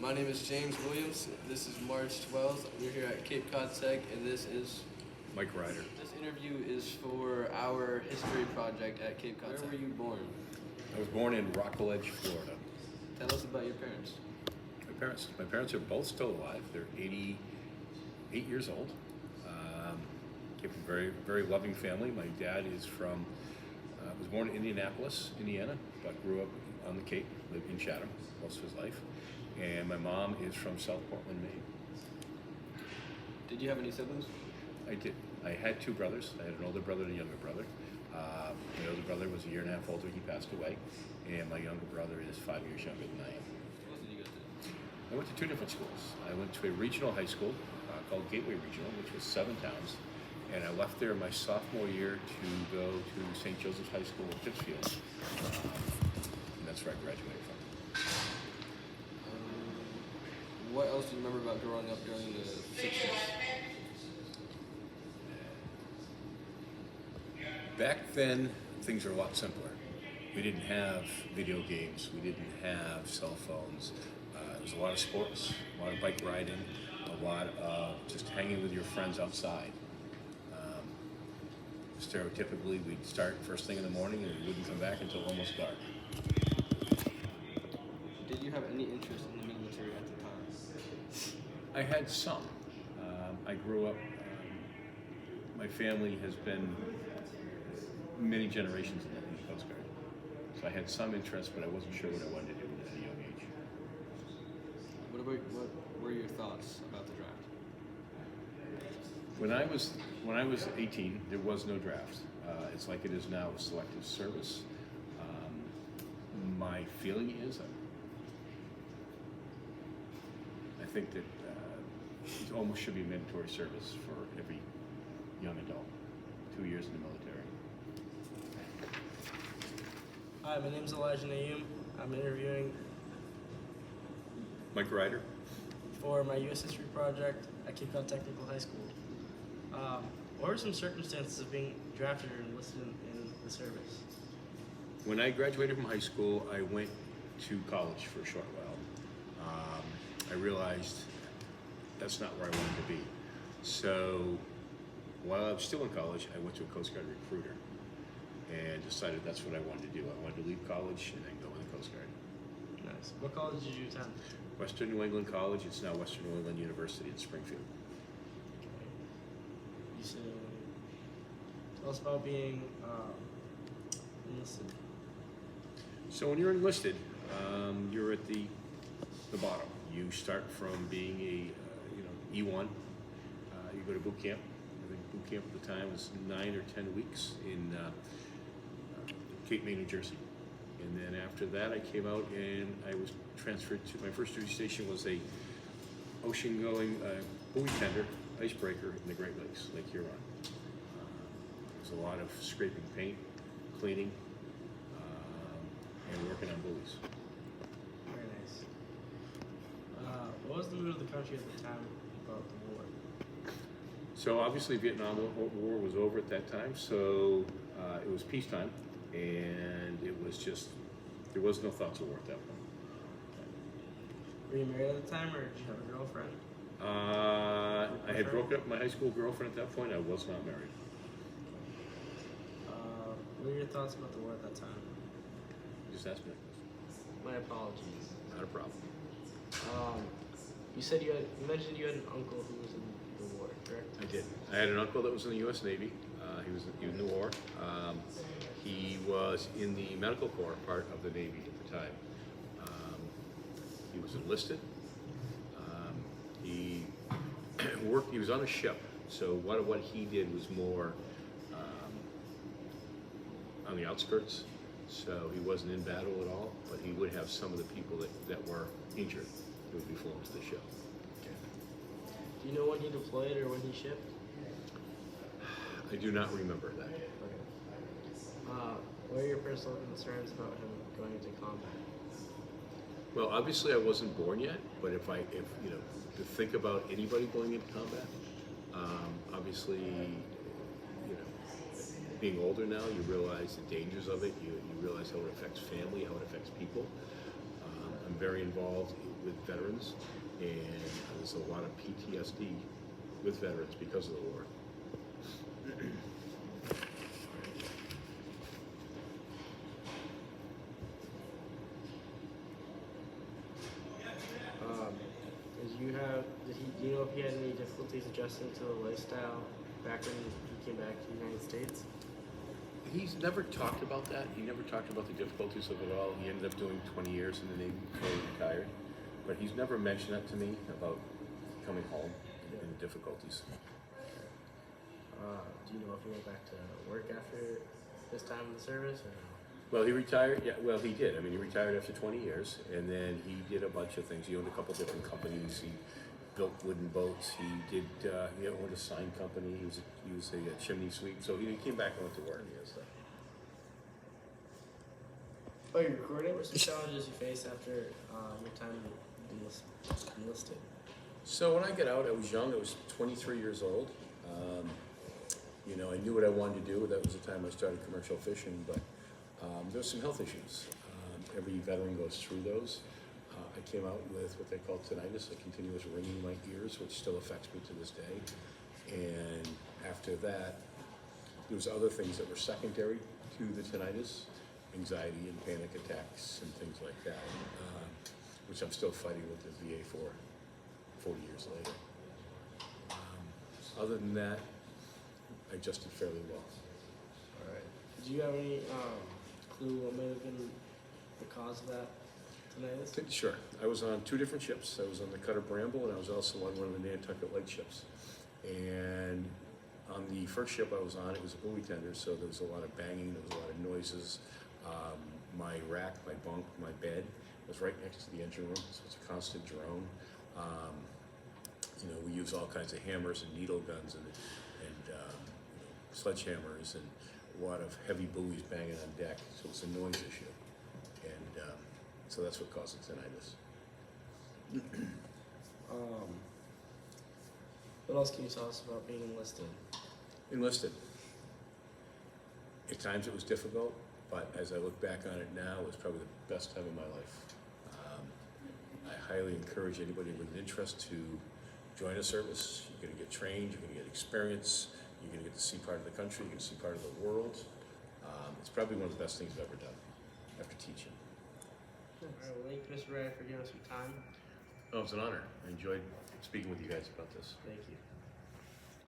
My name is James Williams. This is March 12th. We're here at Cape Cod Tech, and this is Mike Ryder. This interview is for our history project at Cape Cod Tech. Where were you born? I was born in Rockledge, Florida. Tell us about your parents. My parents are both still alive. They're 88 years old. Came from a very, very loving family. My dad is was born in Indianapolis, Indiana, but grew up on the Cape, lived in Chatham most of his life. And my mom is from South Portland, Maine. Did you have any siblings? I did. I had two brothers. I had an older brother and a younger brother. My older brother was a year and a half older. He passed away. And my younger brother is 5 years younger than I am. What did you go to? I went to two different schools. I went to a regional high school called Gateway Regional, which was 7 towns. And I left there my sophomore year to go to St. Joseph's High School in Pittsfield. And that's where I graduated from. What else do you remember about growing up during the 60s? Back then, things were a lot simpler. We didn't have video games. We didn't have cell phones. There was a lot of sports, a lot of bike riding, a lot of just hanging with your friends outside. Stereotypically, we'd start first thing in the morning and we wouldn't come back until almost dark. Did you have any interest in the military at the time? I had some. I grew up, my family has been many generations in the Coast Guard. So I had some interest, but I wasn't sure what I wanted to do at a young age. What were your thoughts about the draft? When I was 18, there was no draft. It's like it is now with selective service. My feeling is, I think that it almost should be mandatory service for every young adult. 2 years in the military. Hi, my name is Elijah Naeem. I'm interviewing Mike Ryder. for my U.S. History project at Cape Cod Technical High School. What were some circumstances of being drafted or enlisted in the service? When I graduated from high school, I went to college for a short while. I realized that's not where I wanted to be. So while I was still in college, I went to a Coast Guard recruiter and decided that's what I wanted to do. I wanted to leave college and then go in the Coast Guard. Nice. What college did you attend? Western New England College. It's now Western New England University in Springfield. You said, tell us about being enlisted. So when you're enlisted, you're at the bottom. You start from being a E1. You go to boot camp. I think boot camp at the time was 9 or 10 weeks in Cape May, New Jersey. And then after that, I came out and I was transferred to, my first duty station was a ocean-going buoy tender, icebreaker in the Great Lakes, Lake Huron. There's a lot of scraping paint, cleaning, and working on buoys. Very nice. What was the mood of the country at the time about the war? So obviously Vietnam War was over at that time, so it was peacetime, and it was just, there was no thoughts of war at that point. Were you married at the time, or did you have a girlfriend? I had broken up with my high school girlfriend at that point. I was not married. What were your thoughts about the war at that time? Just ask me. My apologies. Not a problem. You mentioned you had an uncle who was in the war, correct? I did. I had an uncle that was in the U.S. Navy. He was in the war. He was in the medical corps part of the Navy at the time. He was enlisted. He worked. He was on a ship. So what he did was more on the outskirts. So he wasn't in battle at all, but he would have some of the people that were injured who would be flown to the ship. Okay. Do you know when he deployed or when he shipped? I do not remember that. Okay. What are your personal concerns about him going into combat? Well, obviously I wasn't born yet, but if to think about anybody going into combat, obviously, being older now, you realize the dangers of it. You realize how it affects family, how it affects people. I'm very involved with veterans, and there's a lot of PTSD with veterans because of the war. Do you know if he had any difficulties adjusting to the lifestyle back when he came back to the United States? He's never talked about that. He never talked about the difficulties of it all. He ended up doing 20 years in the Navy before he retired. But he's never mentioned that to me about coming home and the difficulties. Do you know if he went back to work after his time in the service or no? Well, he retired. Yeah, well, he did. I mean, he retired after 20 years, and then he did a bunch of things. He owned a couple different companies. He built wooden boats. He did. He owned a sign company. He was a chimney sweep. So he came back and went to work. Oh, you're recording? What were some challenges you faced after your time enlisted? So when I got out, I was young. I was 23 years old. You know, I knew what I wanted to do. That was the time I started commercial fishing, but there were some health issues. Every veteran goes through those. I came out with what they call tinnitus, a continuous ringing in my ears, which still affects me to this day. And after that, there was other things that were secondary to the tinnitus, anxiety and panic attacks and things like that, which I'm still fighting with the VA for 40 years later. Other than that, I adjusted fairly well. All right. Do you have any clue what may have been the cause of that tinnitus? Sure. I was on two different ships. I was on the Cutter Bramble, and I was also on one of the Nantucket Lake ships. And on the first ship I was on, it was a buoy tender, so there was a lot of banging, there was a lot of noises. My rack, my bunk, my bed was right next to the engine room, so it's a constant drone. You know, we use all kinds of hammers and needle guns and sledgehammers and a lot of heavy buoys banging on deck, so it's a noise issue. And so that's what causes tinnitus. What else can you tell us about being enlisted? Enlisted. At times it was difficult, but as I look back on it now, it was probably the best time of my life. I highly encourage anybody with an interest to join a service. You're going to get trained, you're going to get experience, you're going to get to see part of the country, you're going to see part of the world. It's probably one of the best things I've ever done after teaching. All right, well, thank you, Mr. Ryder, for giving us some time. Oh, it's an honor. I enjoyed speaking with you guys about this. Thank you.